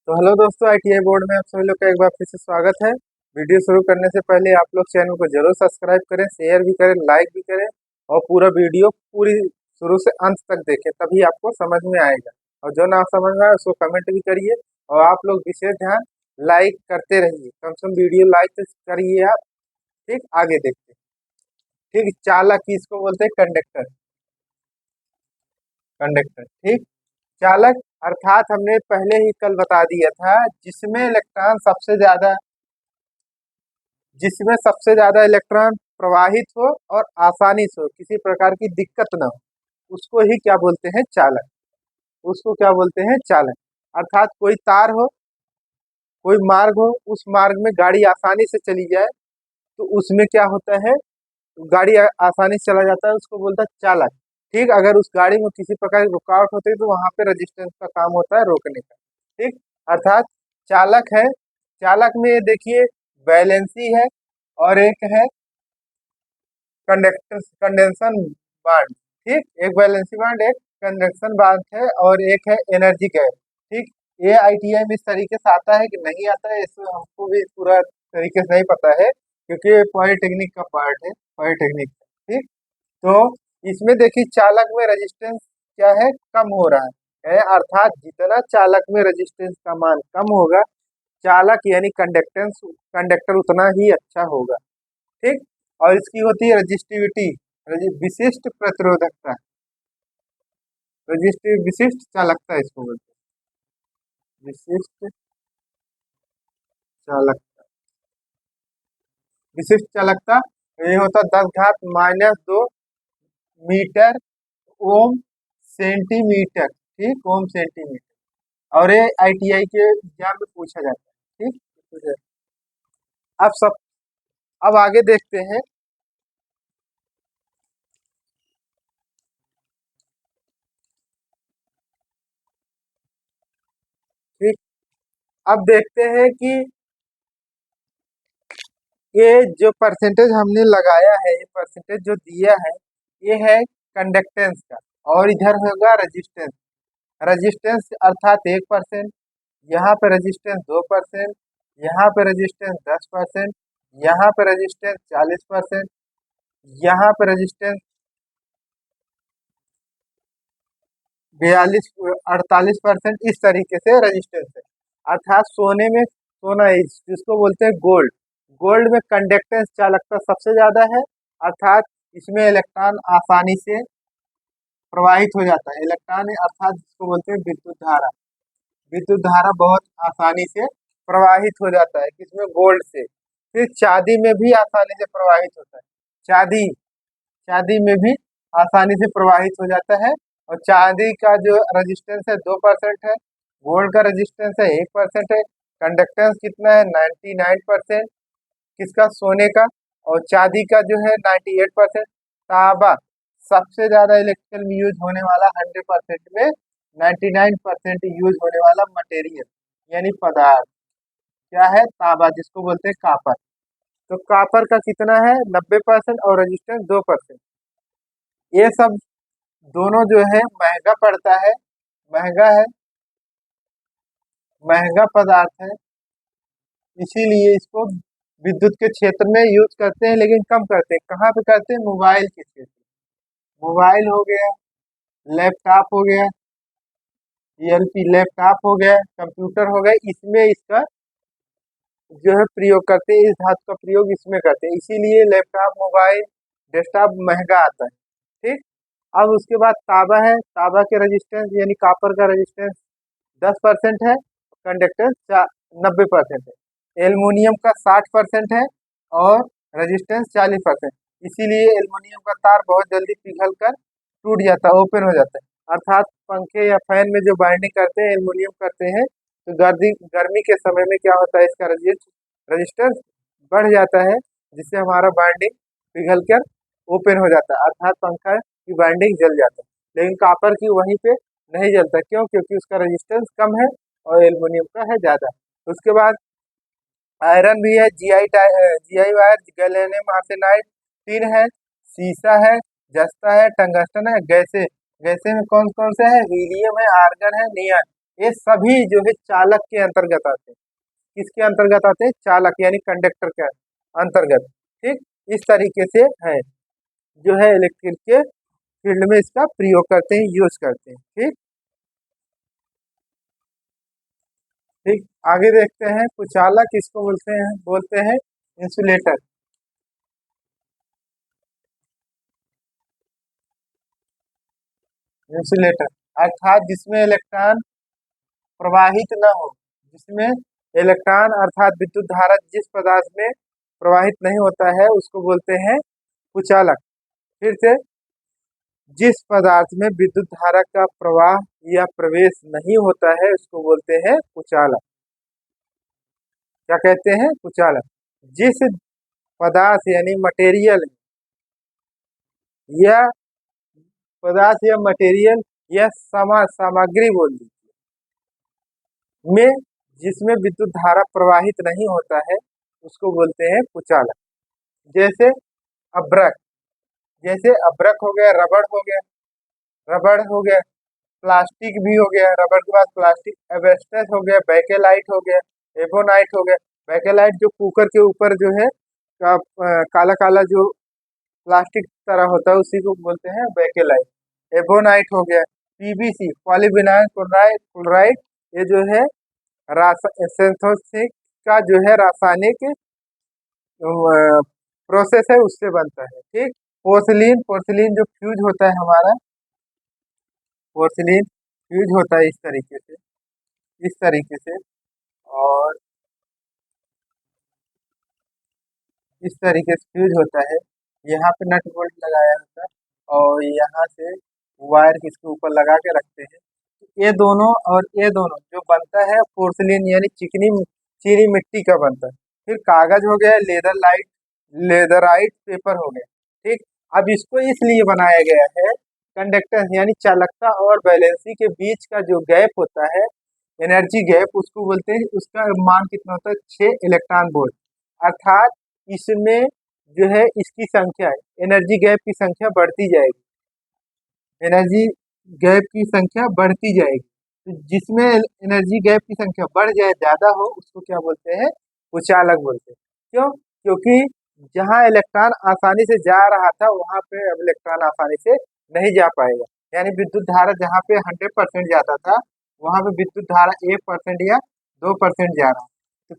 तो हेलो दोस्तों, ITI board में आप सभी लोग का एक बार फिर से स्वागत है। वीडियो शुरू करने से पहले आप लोग चैनल को जरूर सब्सक्राइब करें, शेयर भी करें, लाइक भी करें और पूरा वीडियो पूरी शुरू से अंत तक देखें, तभी आपको समझ में आएगा। और जो ना समझ में आए उसको कमेंट भी करिए और आप लोग विशेष ध्यान लाइक करते रहिए, कम से कम वीडियो लाइक तो करिए आप। ठीक, आगे देखते हैं। ठीक, चालक किसको बोलते हैं? कंडक्टर। कंडक्टर, ठीक। चालक अर्थात हमने पहले ही कल बता दिया था, जिसमें सबसे ज्यादा इलेक्ट्रॉन प्रवाहित हो और आसानी से हो, किसी प्रकार की दिक्कत ना हो, उसको ही क्या बोलते हैं? चालक। उसको क्या बोलते हैं? चालक। अर्थात कोई तार हो, कोई मार्ग हो, उस मार्ग में गाड़ी आसानी से चली जाए तो उसमें क्या होता है? गाड़ी आसानी से चला जाता है, उसको बोलता है चालक। ठीक, अगर उस गाड़ी में किसी प्रकार की रुकावट होती है तो वहां पे रेजिस्टेंस का काम होता है रोकने का। ठीक, अर्थात चालक है। चालक में ये देखिए वैलेंसी है और एक है कंडक्टर कंडेंसन बांड। ठीक, एक वैलेंसी बांड, एक कंडक्शन बांड है और एक है एनर्जी गैप। ठीक, ये आईटीआई में इस तरीके से आता है कि नहीं आता है, इसमें हमको भी पूरा तरीके से नहीं पता है क्योंकि ये पॉलिटेक्निक का पार्ट है, पॉलिटेक्निक। ठीक, तो इसमें देखिए चालक में रेजिस्टेंस क्या है? कम हो रहा है, अर्थात जितना चालक में रेजिस्टेंस का मान कम होगा, चालक यानी कंडक्टेंस कंडक्टर उतना ही अच्छा होगा। ठीक, और इसकी होती है रजिस्टिविटी, विशिष्ट प्रतिरोधकता। रजिस्टिव विशिष्ट चालकता इसको बोलते हैं, विशिष्ट चालकता। विशिष्ट चालकता ये होता है 10 घात -2 मीटर ओम सेंटीमीटर। ठीक, ओम सेंटीमीटर। और ये आईटीआई के एग्जाम में पूछा जाता है। ठीक, अब सब अब आगे देखते हैं। ठीक, अब देखते हैं कि ये जो परसेंटेज हमने लगाया है, ये परसेंटेज जो दिया है, ये है कंडक्टेंस का। और इधर होगा रेजिस्टेंस। रेजिस्टेंस अर्थात 1%, यहाँ पे रेजिस्टेंस 2%, यहाँ पे रेजिस्टेंस 10%, यहाँ पे रेजिस्टेंस 40%, यहाँ पे रेजिस्टेंस 48%। इस तरीके से रेजिस्टेंस है। अर्थात सोने में सोना है, जिसको बोलते हैं गोल्ड। गोल्ड में कंडक्टेंस चालकता सबसे ज्यादा है, अर्थात इसमें इलेक्ट्रॉन आसानी से प्रवाहित हो जाता है। इलेक्ट्रॉन अर्थात जिसको बोलते हैं विद्युत धारा। विद्युत धारा बहुत आसानी से प्रवाहित हो जाता है, किसमें? गोल्ड से। फिर चांदी में भी आसानी से प्रवाहित होता है। चांदी चांदी में भी आसानी से प्रवाहित हो जाता है। और चांदी का जो रेजिस्टेंस है 2% है, गोल्ड का रेजिस्टेंस है 1% है। कंडक्टेंस कितना है? 99%। किसका? सोने का। और चांदी का जो है 98%। तांबा सबसे ज्यादा इलेक्ट्रिकल में यूज होने वाला, 100% में 99% यूज होने वाला मटेरियल यानी पदार्थ क्या है? तांबा, जिसको बोलते हैं कापर। तो कापर का कितना है? 90% और रेजिस्टेंस 2%। ये सब दोनों जो है महंगा पड़ता है, महंगा है, महंगा पदार्थ है। इसीलिए इसको विद्युत के क्षेत्र में यूज करते हैं, लेकिन कम करते हैं। कहाँ पे करते हैं? मोबाइल के क्षेत्र। मोबाइल हो गया, लैपटॉप हो गया, ईएलपी लैपटॉप हो गया, कंप्यूटर हो गया, इसमें इसका जो है प्रयोग करते हैं। इस धातु का प्रयोग इसमें करते हैं, इसीलिए लैपटॉप, मोबाइल, डेस्कटॉप महंगा आता है। ठीक, अब उसके बाद तांबा है। तांबा के रेजिस्टेंस यानी कॉपर का रेजिस्टेंस 10% है, कंडक्टेंस 90% है। एल्युमिनियम का 60% है और रेजिस्टेंस 40%। इसीलिए एल्युमिनियम का तार बहुत जल्दी पिघल कर टूट जाता है, ओपन हो जाता है। अर्थात पंखे या फैन में जो बाइंडिंग करते हैं एल्युमिनियम करते हैं, तो गर्मी गर्मी के समय में क्या होता है? इसका रेजिस्टेंस बढ़ जाता है, जिससे हमारा बाइंडिंग पिघल कर ओपन हो जाता है, अर्थात पंखा की बाइंडिंग जल जाता है। लेकिन कॉपर की वहीं पे नहीं जलता, क्यों? क्योंकि उसका रेजिस्टेंस कम है और एल्युमिनियम का है ज्यादा। उसके बाद आयरन भी है, GI wire, gallium arsenide, tin है, सीसा है, जस्ता है, टंगस्टन है। गैसे गैसे में कौन कौन से है? हीलियम है, आर्गन है, नियन। ये सभी जो है चालक के अंतर्गत आते हैं। किसके अंतर्गत आते हैं? चालक यानी कंडक्टर के अंतर्गत। ठीक, इस तरीके से है जो है इलेक्ट्रिक के फील्ड में इसका प्रयोग करते हैं, यूज करते हैं। ठीक ठीक, आगे देखते हैं कुचालक किसको बोलते हैं इंसुलेटर। इंसुलेटर अर्थात जिसमें इलेक्ट्रॉन प्रवाहित न हो, जिसमें इलेक्ट्रॉन अर्थात विद्युत धारा जिस पदार्थ में प्रवाहित नहीं होता है उसको बोलते हैं कुचालक। फिर से, जिस पदार्थ में विद्युत धारा का प्रवाह या प्रवेश नहीं होता है उसको बोलते हैं कुचालक। क्या कहते हैं? कुचालक। जिस पदार्थ यानी मटेरियल या पदार्थ या मटेरियल या सामग्री बोल दी में जिसमें विद्युत धारा प्रवाहित नहीं होता है उसको बोलते हैं कुचालक। जैसे अभ्रक, जैसे अभ्रक हो गया, रबड़ हो गया, रबड़ हो गया, प्लास्टिक भी हो गया, रबड़ के बाद प्लास्टिक, एवेस्टस हो गया, बैकेलाइट हो गया, एबोनाइट हो गया। बैकेलाइट जो कुकर के ऊपर जो है काला काला जो प्लास्टिक तरह होता है उसी को बोलते हैं बैकेलाइट। एबोनाइट हो गया, पीवीसी पॉलीविनाइल क्लोराइड क्लोराइड, ये जो है सेंथोसिस का जो है रासायनिक प्रोसेस है उससे बनता है। ठीक, पोर्सिलीन, पोर्सिलीन जो फ्यूज होता है हमारा, पोर्सिलीन फ्यूज होता है इस तरीके से और इस तरीके से फ्यूज होता है। यहाँ पे नट बोल्ट लगाया होता है और यहाँ से वायर इसके ऊपर लगा के रखते हैं। ये दोनों और ये दोनों जो बनता है पोर्सिलीन यानी चिकनी चीनी मिट्टी का बनता है। फिर कागज हो गया, लेदराइट पेपर हो गया। ठीक, अब इसको इसलिए बनाया गया है, कंडक्टेंस यानी चालकता और बैलेंसी के बीच का जो गैप होता है, एनर्जी गैप उसको बोलते हैं। उसका मान कितना होता है? 6 इलेक्ट्रॉन वोल्ट। अर्थात इसमें जो है इसकी संख्या, एनर्जी गैप की संख्या बढ़ती जाएगी, एनर्जी गैप की संख्या बढ़ती जाएगी। तो जिसमें एनर्जी गैप की संख्या बढ़ जाए, ज्यादा हो, उसको क्या बोलते हैं? कुचालक बोलते हैं। क्यों? क्योंकि जहां इलेक्ट्रॉन आसानी से जा रहा था वहां पे अब इलेक्ट्रॉन आसानी से नहीं जा पाएगा। यानी विद्युत धारा जहाँ पे 100% जाता था वहां पे विद्युत धारा 1% या 2% जा रहा है। तो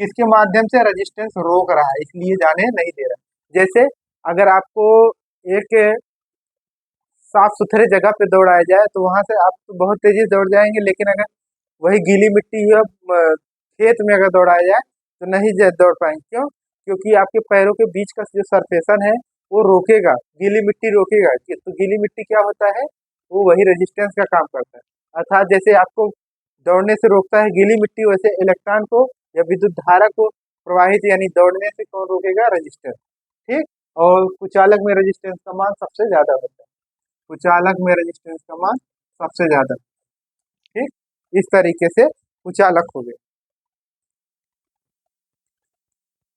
किसके माध्यम से? रेजिस्टेंस रोक रहा है, इसलिए जाने नहीं दे रहा। जैसे अगर आपको एक साफ सुथरे जगह पे दौड़ाया जाए तो वहां से आप तो बहुत तेजी से दौड़ जाएंगे, लेकिन अगर वही गीली मिट्टी या खेत में अगर दौड़ाया जाए तो नहीं दौड़ पाएंगे। क्यों? क्योंकि आपके पैरों के बीच का जो सरफेसन है वो रोकेगा, गीली मिट्टी रोकेगा। तो गीली मिट्टी क्या होता है? वो वही रेजिस्टेंस का काम करता है। अर्थात जैसे आपको दौड़ने से रोकता है गीली मिट्टी, वैसे इलेक्ट्रॉन को या विद्युत धारा को प्रवाहित यानी दौड़ने से कौन रोकेगा? रजिस्टेंस। ठीक, और कुचालक में रेजिस्टेंस का मान सबसे ज्यादा होता है, कुचालक में रेजिस्टेंस का मान सबसे ज्यादा। ठीक, इस तरीके से कुचालक हो गए।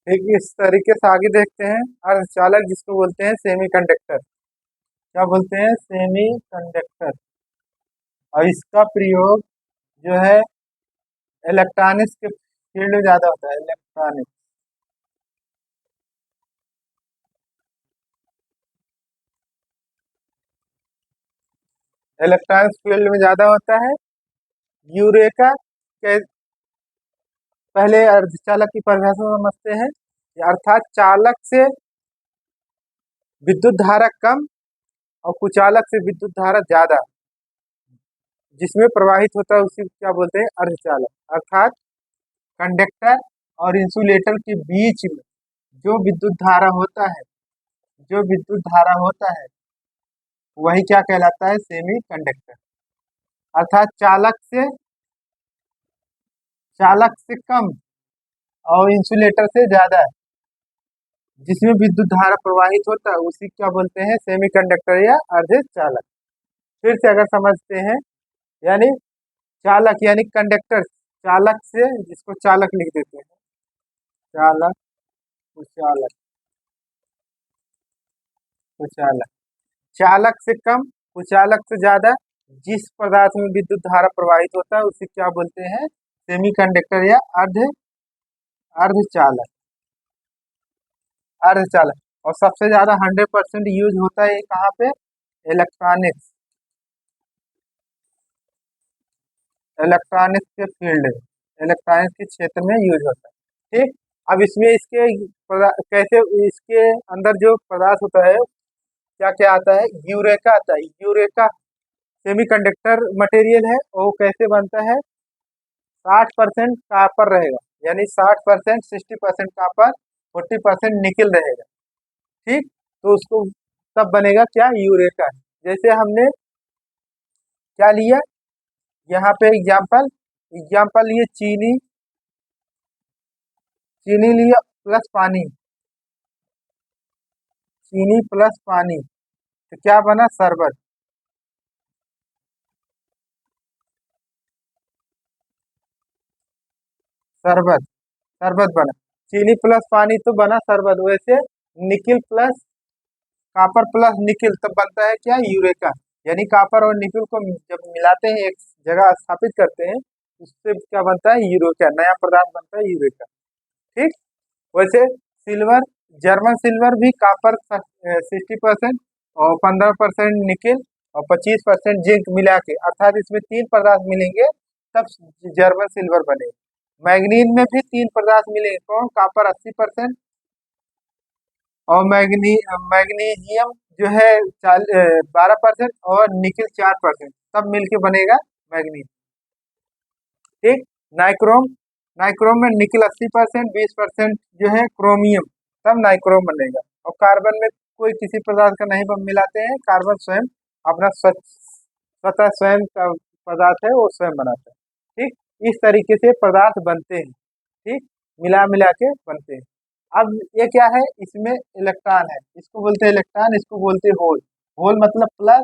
ठीक, इस तरीके से आगे देखते हैं अर्धचालक जिसको बोलते हैं सेमीकंडक्टर। क्या बोलते हैं? सेमीकंडक्टर। और इसका प्रयोग जो है इलेक्ट्रॉनिक्स के फील्ड में ज्यादा होता है, इलेक्ट्रॉनिक्स, इलेक्ट्रॉनिक्स फील्ड में ज्यादा होता है। यूरेका के पहले अर्धचालक की परिभाषा समझते हैं। अर्थात चालक से विद्युत धारा कम और कुचालक से विद्युत धारा ज्यादा जिसमें प्रवाहित होता है उसी को क्या बोलते हैं? अर्धचालक। अर्थात कंडक्टर और इंसुलेटर के बीच में जो विद्युत धारा होता है, जो विद्युत धारा होता है वही क्या कहलाता है? Semi conductor. अर्थात चालक से कम और इंसुलेटर से ज्यादा जिसमें विद्युत धारा प्रवाहित होता है उसी क्या बोलते हैं? सेमीकंडक्टर या अर्धचालक। फिर से अगर समझते हैं, यानी चालक यानी कंडक्टर, चालक से जिसको चालक लिख देते हैं, चालक, कुचालक, कुचालक, चालक से कम, कुचालक से ज्यादा जिस पदार्थ में विद्युत धारा प्रवाहित होता है उसे क्या बोलते हैं? सेमीकंडक्टर या अर्धचालक। अर्धचालक। और सबसे ज्यादा 100% यूज होता है ये कहाँ पे? इलेक्ट्रॉनिक्स। इलेक्ट्रॉनिक्स के फील्ड में, इलेक्ट्रॉनिक्स के क्षेत्र में यूज होता है। ठीक। अब इसमें इसके कैसे इसके अंदर जो पदार्थ होता है क्या क्या आता है? यूरेका आता है। यूरेका सेमीकंडक्टर मटेरियल है और वो कैसे बनता है? 60% कापर रहेगा, यानी 60%, 60% कापर, 40% निकिल रहेगा। ठीक। तो उसको तब बनेगा क्या? यूरेका। जैसे हमने क्या लिया यहाँ पे एग्जाम्पल, एग्जाम्पल ये चीनी, चीनी लिया प्लस पानी, चीनी प्लस पानी, तो क्या बना? शरबत। शरबत, शरबत बना। चीनी प्लस पानी तो बना शरबत। वैसे nickel plus copper plus nickel तब बनता है क्या? यूरेका। यानी कापर और निकिल को जब मिलाते हैं, एक जगह स्थापित करते हैं, उससे क्या बनता है? यूरेका, नया पदार्थ बनता है यूरेका। ठीक। वैसे सिल्वर, जर्मन सिल्वर भी कापर 60% और 15% निकिल और 25% जिंक मिला के, अर्थात इसमें तीन पदार्थ मिलेंगे तब जर्मन सिल्वर बनेगा। मैग्नीज में भी तीन पदार्थ मिलेंगे, कौन? कापर 80% और मैग्नीशियम जो है 12% और निकिल 4%, तब मिलके बनेगा मैग्नीज। ठीक। नाइक्रोम, नाइक्रोम में निकिल 80%, 20% जो है क्रोमियम, तब नाइक्रोम बनेगा। और कार्बन में कोई किसी पदार्थ का नहीं मिलाते हैं, कार्बन स्वयं अपना स्वतः स्वयं का पदार्थ है, वो स्वयं बनाता है। ठीक। इस तरीके से पदार्थ बनते हैं। ठीक। मिला मिला के बनते हैं। अब ये क्या है? इसमें इलेक्ट्रॉन है, इसको बोलते हैं इलेक्ट्रॉन, इसको बोलते हैं होल। होल मतलब प्लस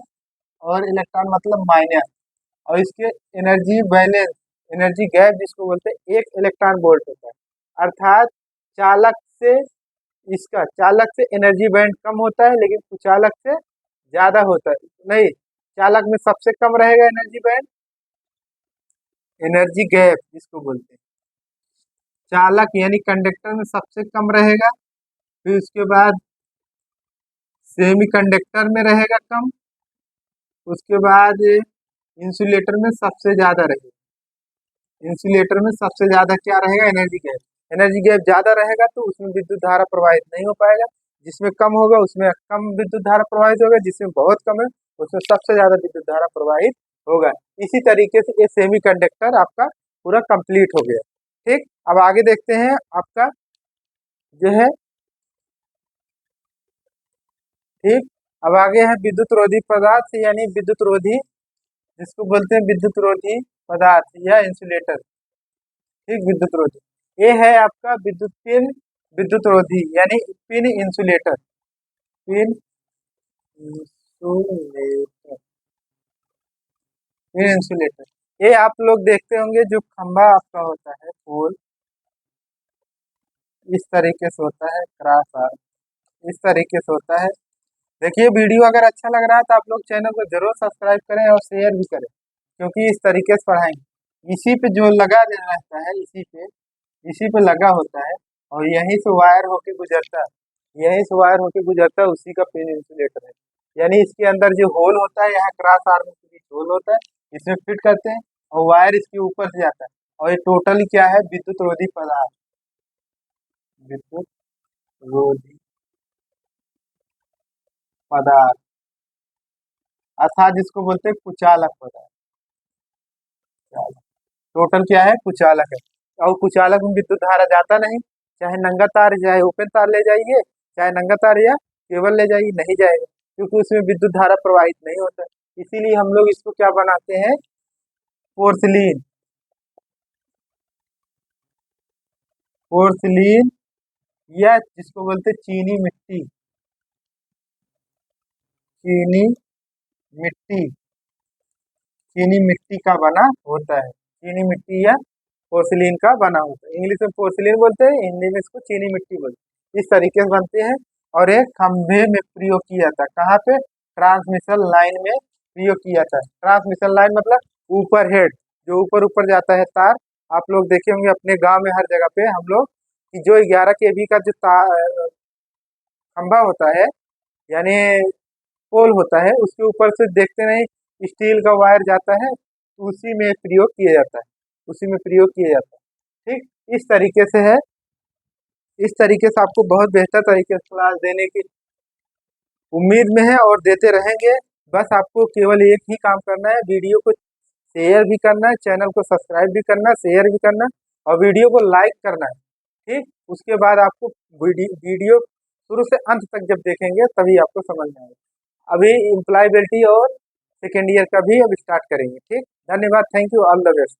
और इलेक्ट्रॉन मतलब माइनस। और इसके एनर्जी बैलेंस, एनर्जी गैप जिसको बोलते हैं, एक इलेक्ट्रॉन वोल्ट होता है। अर्थात चालक से, इसका चालक से एनर्जी बैंड कम होता है लेकिन कुचालक से ज्यादा होता है। नहीं, चालक में सबसे कम रहेगा एनर्जी बैंड, एनर्जी गैप जिसको बोलते हैं। चालक यानी कंडक्टर में सबसे कम रहेगा, फिर उसके बाद सेमी कंडक्टर में रहेगा कम, उसके बाद इंसुलेटर में सबसे ज्यादा रहेगा। इंसुलेटर में सबसे ज्यादा क्या रहेगा? Energy gap. एनर्जी गैप ज्यादा रहेगा तो उसमें विद्युत धारा प्रवाहित नहीं हो पाएगा। जिसमें कम होगा उसमें कम विद्युत धारा प्रवाहित होगा, जिसमें बहुत कम है उसमें सबसे ज्यादा विद्युत धारा प्रवाहित होगा। इसी तरीके से ये सेमी कंडक्टर आपका पूरा कंप्लीट हो गया। ठीक। अब आगे देखते हैं आपका जो है। ठीक। अब आगे है विद्युत रोधी पदार्थ यानी विद्युत रोधी, जिसको बोलते हैं विद्युत रोधी पदार्थ या इंसुलेटर। ठीक। विद्युत रोधी ये है आपका विद्युत पिन, विद्युत रोधी यानी pin insulator. Pin insulator, pin insulator. ये आप लोग देखते होंगे जो खंभा आपका होता है पोल, इस तरीके से होता है, क्रॉस आर्म इस तरीके से होता है। देखिए वीडियो अगर अच्छा लग रहा है तो आप लोग चैनल को जरूर सब्सक्राइब करें और शेयर भी करें, क्योंकि इस तरीके से पढ़ाएंगे। इसी पे जो लगा रहता है, इसी पे लगा होता है और यहीं से वायर होके गुजरता है, यहीं से वायर होके गुजरता है, उसी का पिन इंसुलेटर है। यानी इसके अंदर जो होल होता है, यहाँ क्रॉस आर्म के बीच होल होता है, इसमें फिट करते हैं और वायर इसके ऊपर से जाता है। और ये टोटली क्या है? विद्युत रोधी पदार्थ, विद्युत रोधी पदार्थ, अर्थात जिसको बोलते हैं कुचालक पदार्थ। टोटल क्या है? कुचालक है। और कुचालक में विद्युत धारा जाता नहीं, चाहे नंगा तार, चाहे ओपन तार ले जाइए, चाहे नंगा तार या केबल ले जाइए, नहीं जाएगा, क्योंकि उसमें विद्युत धारा प्रवाहित नहीं होता। इसीलिए हम लोग इसको क्या बनाते हैं? पोर्सिलीन, पोर्सिलीन या जिसको बोलते हैं चीनी मिट्टी, चीनी मिट्टी, चीनी मिट्टी का बना होता है। चीनी मिट्टी या पोर्सिलीन का बना होता है। इंग्लिश में पोर्सिलीन बोलते हैं, हिंदी में इसको चीनी मिट्टी बोलते हैं। इस तरीके से बनते हैं और एक खंभे में प्रयोग किया जाता है। कहाँ पे? ट्रांसमिशन लाइन में प्रयोग किया जाता है। ट्रांसमिशन लाइन मतलब ऊपर हेड, जो ऊपर ऊपर जाता है तार। आप लोग देखे होंगे अपने गांव में हर जगह पे हम लोग कि जो 11 kV का जो खंभा होता है, यानी पोल होता है, उसके ऊपर से देखते नहीं स्टील का वायर जाता है, तो उसी में प्रयोग किया जाता है, उसी में प्रयोग किया जाता है। ठीक, इस तरीके से है। इस तरीके से आपको बहुत बेहतर तरीके से क्लास देने की उम्मीद में है और देते रहेंगे। बस आपको केवल एक ही काम करना है, वीडियो को शेयर भी करना है, चैनल को सब्सक्राइब भी करना है, शेयर भी करना है और वीडियो को लाइक करना है। ठीक, उसके बाद आपको वीडियो शुरू से अंत तक जब देखेंगे तभी आपको समझ में आएगा। अभी इम्प्लॉयबिलिटी और सेकेंड ईयर का भी अब स्टार्ट करेंगे। ठीक, धन्यवाद, thank you, all the best.